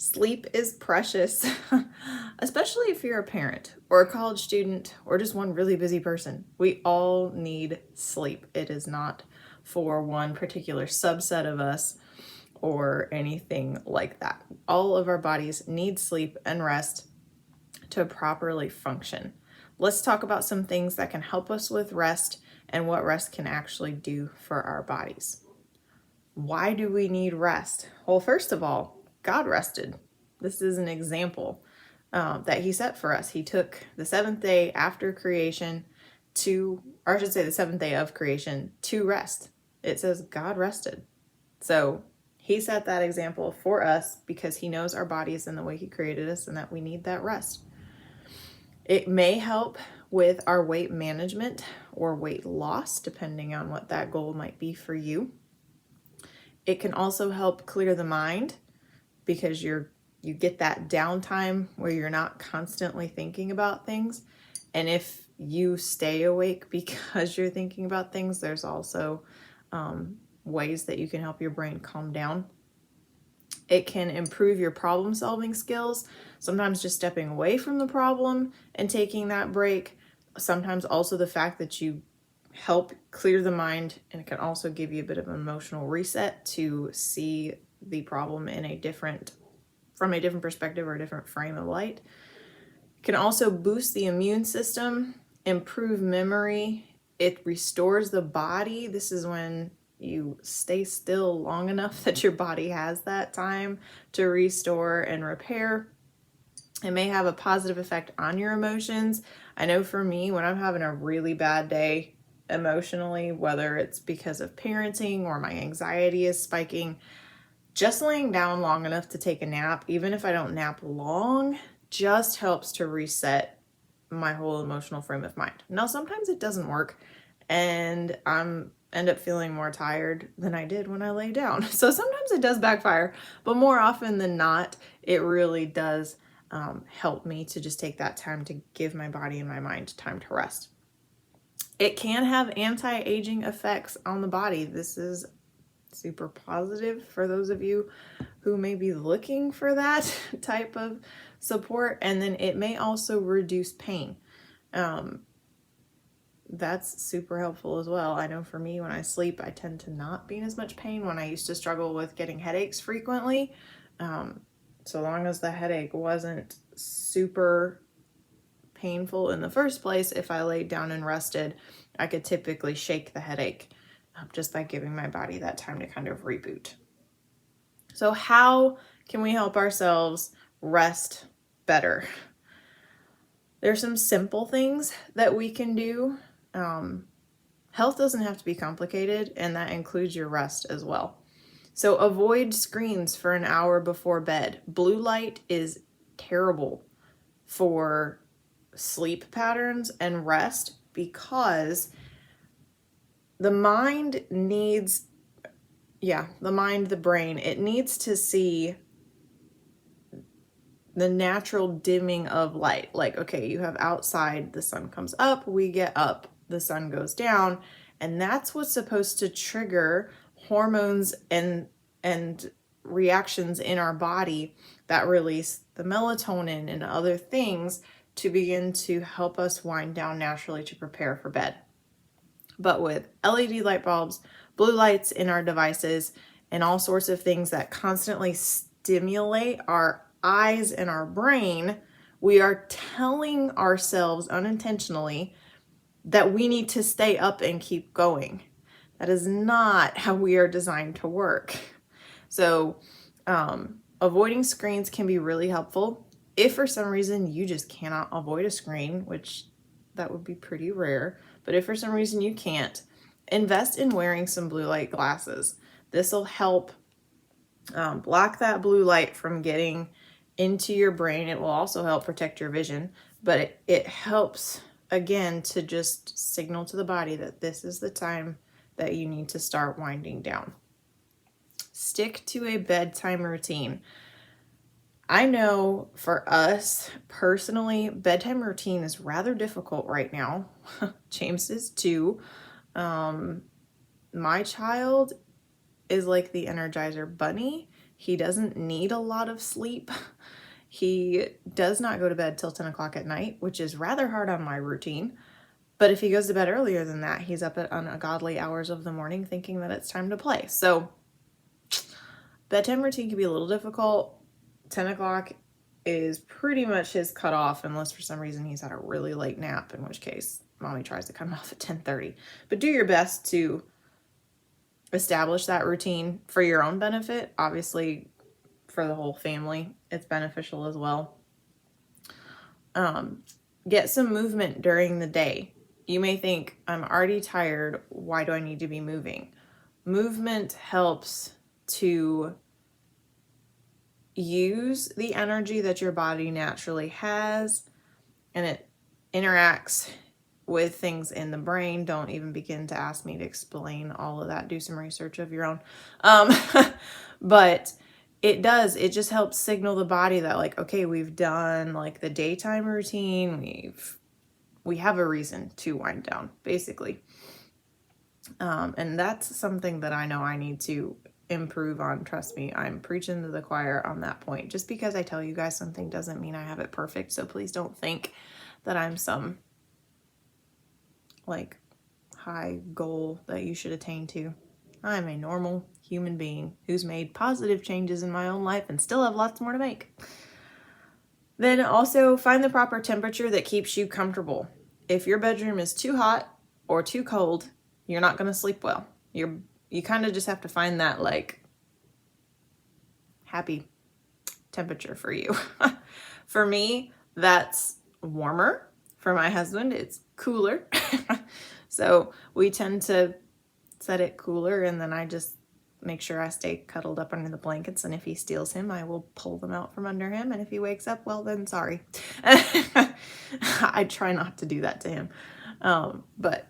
Sleep is precious, especially if you're a parent or a college student or just one really busy person. We all need sleep. It is not for one particular subset of us or anything like that. All of our bodies need sleep and rest to properly function. Let's talk about some things that can help us with rest and what rest can actually do for our bodies. Why do we need rest? Well, first of all, God rested. This is an example that he set for us. He took the seventh day after creation or I should say the seventh day of creation to rest. It says God rested. So he set that example for us because he knows our bodies and the way he created us and that we need that rest. It may help with our weight management or weight loss, depending on what that goal might be for you. It can also help clear the mind because you get that downtime where you're not constantly thinking about things. And if you stay awake because you're thinking about things, there's also ways that you can help your brain calm down. It can improve your problem solving skills. Sometimes just stepping away from the problem and taking that break. Sometimes also the fact that you help clear the mind, and it can also give you a bit of an emotional reset to see the problem from a different perspective or a different frame of light. It can also boost the immune system, improve memory. It restores the body. This is when you stay still long enough that your body has that time to restore and repair. It may have a positive effect on your emotions. I know for me, when I'm having a really bad day emotionally, whether it's because of parenting or my anxiety is spiking, just laying down long enough to take a nap, even if I don't nap long, just helps to reset my whole emotional frame of mind. Now, sometimes it doesn't work and end up feeling more tired than I did when I lay down. So sometimes it does backfire, but more often than not, it really does help me to just take that time to give my body and my mind time to rest. It can have anti-aging effects on the body. This is super positive for those of you who may be looking for that type of support. And then it may also reduce pain. That's super helpful as well. I know for me, when I sleep, I tend to not be in as much pain. When I used to struggle with getting headaches frequently, so long as the headache wasn't super painful in the first place, if I laid down and rested, I could typically shake the headache just by giving my body that time to kind of reboot. So how can we help ourselves rest better? There's some simple things that we can do. Health doesn't have to be complicated, and that includes your rest as well. So avoid screens for an hour before bed. Blue light is terrible for sleep patterns and rest because the brain, it needs to see the natural dimming of light. Like, okay, you have outside, the sun comes up, we get up, the sun goes down, and that's what's supposed to trigger hormones and reactions in our body that release the melatonin and other things to begin to help us wind down naturally to prepare for bed. But with LED light bulbs, blue lights in our devices, and all sorts of things that constantly stimulate our eyes and our brain, we are telling ourselves unintentionally that we need to stay up and keep going. That is not how we are designed to work. So avoiding screens can be really helpful. If for some reason you just cannot avoid a screen, which that would be pretty rare, but if for some reason you can't, invest in wearing some blue light glasses. This will help block that blue light from getting into your brain. It will also help protect your vision, but it helps, again, to just signal to the body that this is the time that you need to start winding down. Stick to a bedtime routine. I know for us personally, bedtime routine is rather difficult right now. James is too. My child is like the Energizer Bunny. He doesn't need a lot of sleep. He does not go to bed till 10 o'clock at night, which is rather hard on my routine. But if he goes to bed earlier than that, he's up at ungodly hours of the morning thinking that it's time to play. So bedtime routine can be a little difficult. 10 o'clock is pretty much his cutoff unless for some reason he's had a really late nap, in which case mommy tries to cut him off at 10:30. But do your best to establish that routine for your own benefit. Obviously, for the whole family, it's beneficial as well. Get some movement during the day. You may think, I'm already tired. Why do I need to be moving? Movement helps to use the energy that your body naturally has, and it interacts with things in the brain. Don't even begin to ask me to explain all of that. Do some research of your own. But it just helps signal the body that, like, okay, we've done like the daytime routine. We have a reason to wind down, basically. And that's something that I know I need to improve on. Trust me, I'm preaching to the choir on that point. Just because I tell you guys something doesn't mean I have it perfect. So please don't think that I'm some like high goal that you should attain to. I'm a normal human being who's made positive changes in my own life and still have lots more to make. Then also find the proper temperature that keeps you comfortable. If your bedroom is too hot or too cold, you're not going to sleep well. You kind of just have to find that like happy temperature for you. For me, that's warmer. For my husband, it's cooler. So we tend to set it cooler, and then I just make sure I stay cuddled up under the blankets, and if he steals him, I will pull them out from under him, and if he wakes up, well, then sorry. I try not to do that to him. But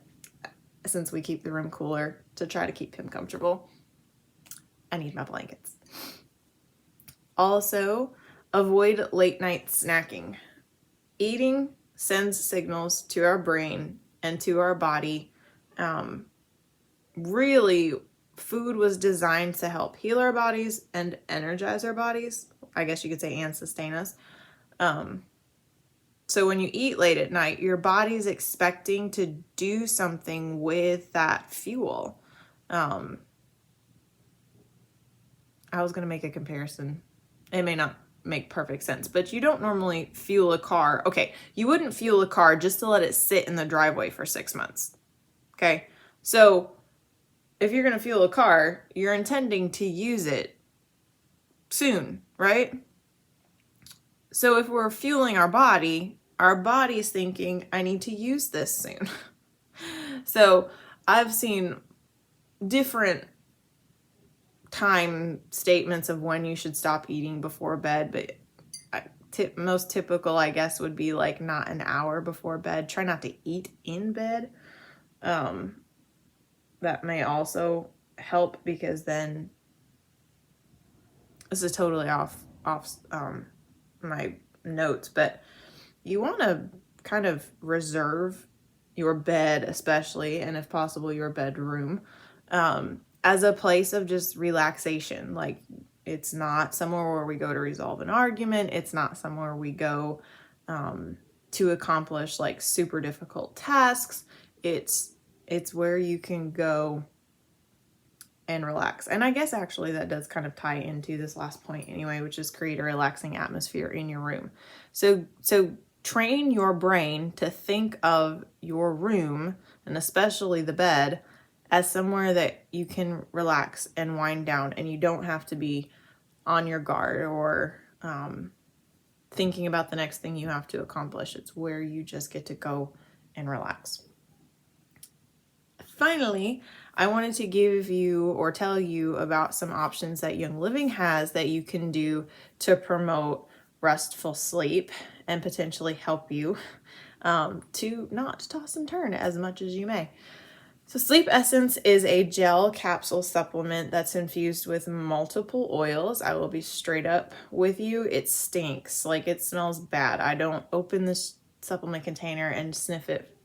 since we keep the room cooler to try to keep him comfortable, I need my blankets. Also, avoid late night snacking. Eating sends signals to our brain and to our body. Really, food was designed to help heal our bodies and energize our bodies. I guess you could say, and sustain us. So when you eat late at night, your body's expecting to do something with that fuel. I was going to make a comparison. It may not make perfect sense, but you don't normally fuel a car. Okay, you wouldn't fuel a car just to let it sit in the driveway for 6 months. Okay, so if you're going to fuel a car, you're intending to use it soon, right? So if we're fueling our body's thinking, I need to use this soon. So I've seen different time statements of when you should stop eating before bed, but most typical, I guess, would be like not an hour before bed. Try not to eat in bed. That may also help, because then this is totally off my notes, but you want to kind of reserve your bed, especially, and if possible your bedroom, as a place of just relaxation. Like, it's not somewhere where we go to resolve an argument. It's not somewhere we go to accomplish like super difficult tasks. It's where you can go and relax. And I guess actually that does kind of tie into this last point anyway, which is create a relaxing atmosphere in your room. So train your brain to think of your room, and especially the bed, as somewhere that you can relax and wind down, and you don't have to be on your guard or thinking about the next thing you have to accomplish. It's where you just get to go and relax. Finally, I wanted to give you or tell you about some options that Young Living has that you can do to promote restful sleep and potentially help you to not toss and turn as much as you may. So Sleep Essence is a gel capsule supplement that's infused with multiple oils. I will be straight up with you. It stinks. Like, it smells bad. I don't open this supplement container and sniff it,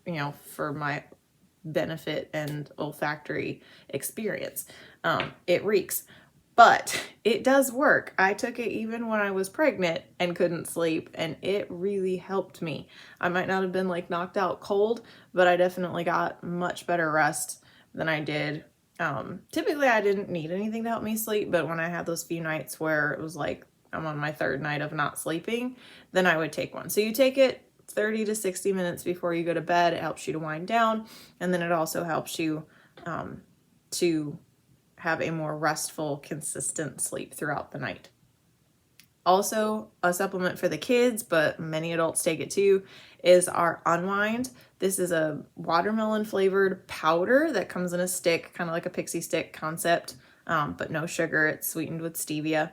for my benefit and olfactory experience. It reeks. but it does work. I took it even when I was pregnant and couldn't sleep, and it really helped me. I might not have been like knocked out cold, but I definitely got much better rest than I did. Typically I didn't need anything to help me sleep, but when I had those few nights where it was like I'm on my third night of not sleeping, then I would take one. So you take it 30 to 60 minutes before you go to bed. It helps you to wind down, and then it also helps you to have a more restful, consistent sleep throughout the night. Also, a supplement for the kids, but many adults take it too, is our Unwind. This is a watermelon flavored powder that comes in a stick, kind of like a pixie stick concept, but no sugar. It's sweetened with stevia.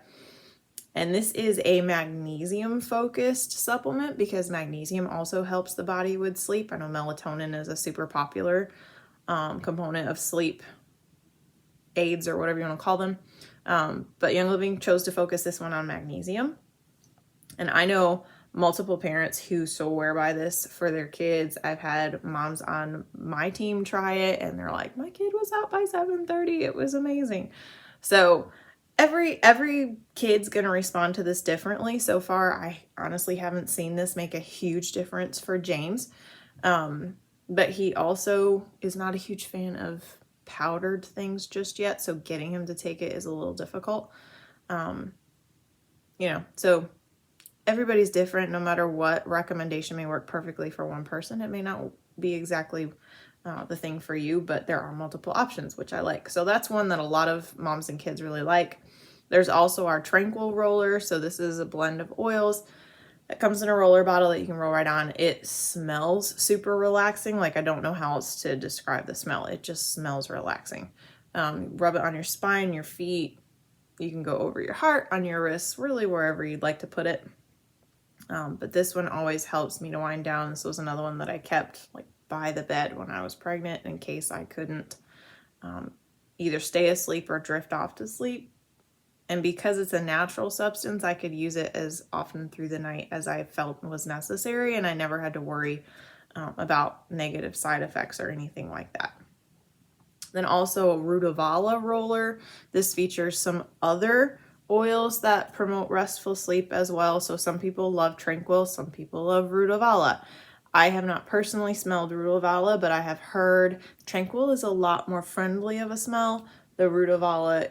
And this is a magnesium focused supplement because magnesium also helps the body with sleep. I know melatonin is a super popular component of sleep aids or whatever you want to call them. But Young Living chose to focus this one on magnesium. And I know multiple parents who swear by this for their kids. I've had moms on my team try it and they're like, my kid was out by 7:30. It was amazing. So every kid's going to respond to this differently. So far, I honestly haven't seen this make a huge difference for James. But he also is not a huge fan of powdered things just yet, so getting him to take it is a little difficult. So everybody's different. No matter what recommendation may work perfectly for one person, it may not be exactly the thing for you, but there are multiple options, which I like. So that's one that a lot of moms and kids really like. There's also our Tranquil roller. So this is a blend of oils. It comes in a roller bottle that you can roll right on. It smells super relaxing. Like, I don't know how else to describe the smell. It just smells relaxing. Rub it on your spine, your feet. You can go over your heart, on your wrists, really wherever you'd like to put it. But this one always helps me to wind down. This was another one that I kept like by the bed when I was pregnant in case I couldn't either stay asleep or drift off to sleep. And because it's a natural substance, I could use it as often through the night as I felt was necessary, and I never had to worry about negative side effects or anything like that. Then also a Rutavala roller. This features some other oils that promote restful sleep as well. So some people love Tranquil, some people love Rutavala. I have not personally smelled Rutavala, but I have heard Tranquil is a lot more friendly of a smell. The Rutavala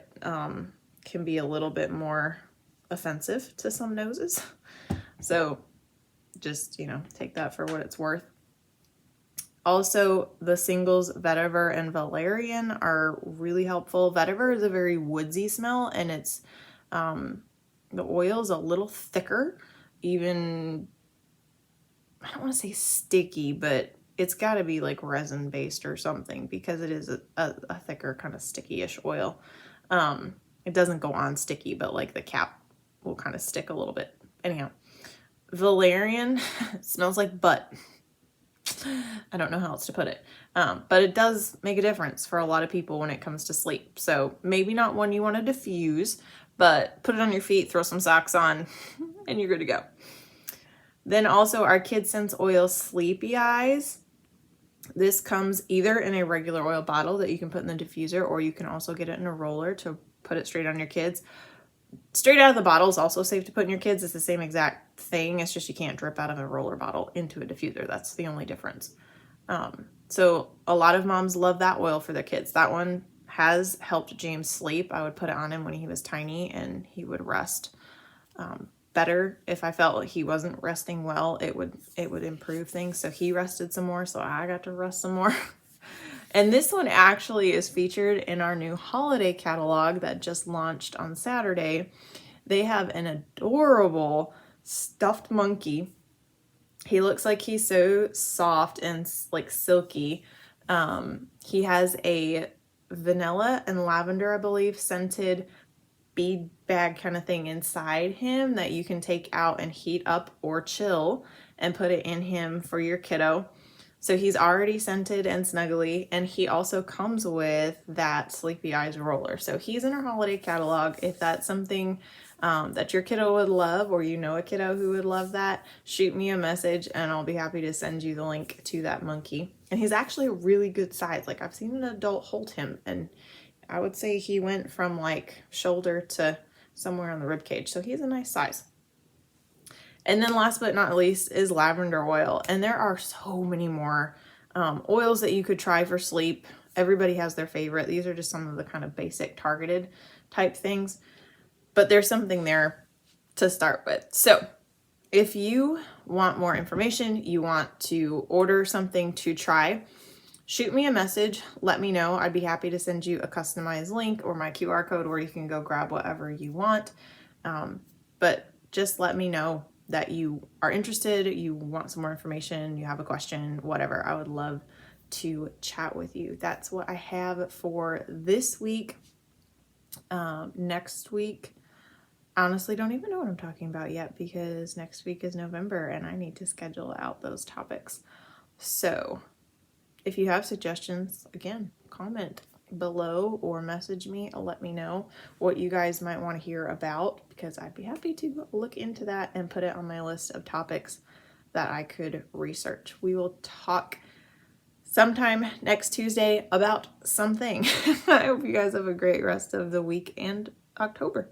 can be a little bit more offensive to some noses. So just, take that for what it's worth. Also, the singles Vetiver and Valerian are really helpful. Vetiver is a very woodsy smell, and it's the oil is a little thicker, even, I don't want to say sticky, but it's got to be like resin based or something because it is a thicker kind of sticky-ish oil. It doesn't go on sticky, but like the cap will kind of stick a little bit. Anyhow, Valerian smells like butt. I don't know how else to put it. But it does make a difference for a lot of people when it comes to sleep. So maybe not one you want to diffuse, but put it on your feet, throw some socks on, and you're good to go. Then also our KidSense Oil Sleepy Eyes. This comes either in a regular oil bottle that you can put in the diffuser, or you can also get it in a roller to put it straight on your kids. Straight out of the bottle is also safe to put in your kids. It's the same exact thing. It's just you can't drip out of a roller bottle into a diffuser. That's the only difference. So a lot of moms love that oil for their kids. That one has helped James sleep. I would put it on him when he was tiny and he would rest better. If I felt like he wasn't resting well, it would improve things. So he rested some more, so I got to rest some more. And this one actually is featured in our new holiday catalog that just launched on Saturday. They have an adorable stuffed monkey. He looks like he's so soft and like silky. He has a vanilla and lavender, I believe, scented bead bag kind of thing inside him that you can take out and heat up or chill and put it in him for your kiddo. So he's already scented and snuggly, and he also comes with that Sleepy Eyes roller. So he's in our holiday catalog. If that's something that your kiddo would love, or a kiddo who would love that, shoot me a message and I'll be happy to send you the link to that monkey. And he's actually a really good size. Like, I've seen an adult hold him, and I would say he went from like shoulder to somewhere on the rib cage. So he's a nice size. And then last but not least is lavender oil. And there are so many more oils that you could try for sleep. Everybody has their favorite. These are just some of the kind of basic targeted type things. But there's something there to start with. So if you want more information, you want to order something to try, shoot me a message. Let me know. I'd be happy to send you a customized link or my QR code where you can go grab whatever you want. But just let me know that you are interested, you want some more information, you have a question, whatever. I would love to chat with you. That's what I have for this week. Next week, I honestly don't even know what I'm talking about yet because next week is November and I need to schedule out those topics. So if you have suggestions, again, comment below or message me. Let me know what you guys might want to hear about because I'd be happy to look into that and put it on my list of topics that I could research. We will talk sometime next Tuesday about something. I hope you guys have a great rest of the week and October.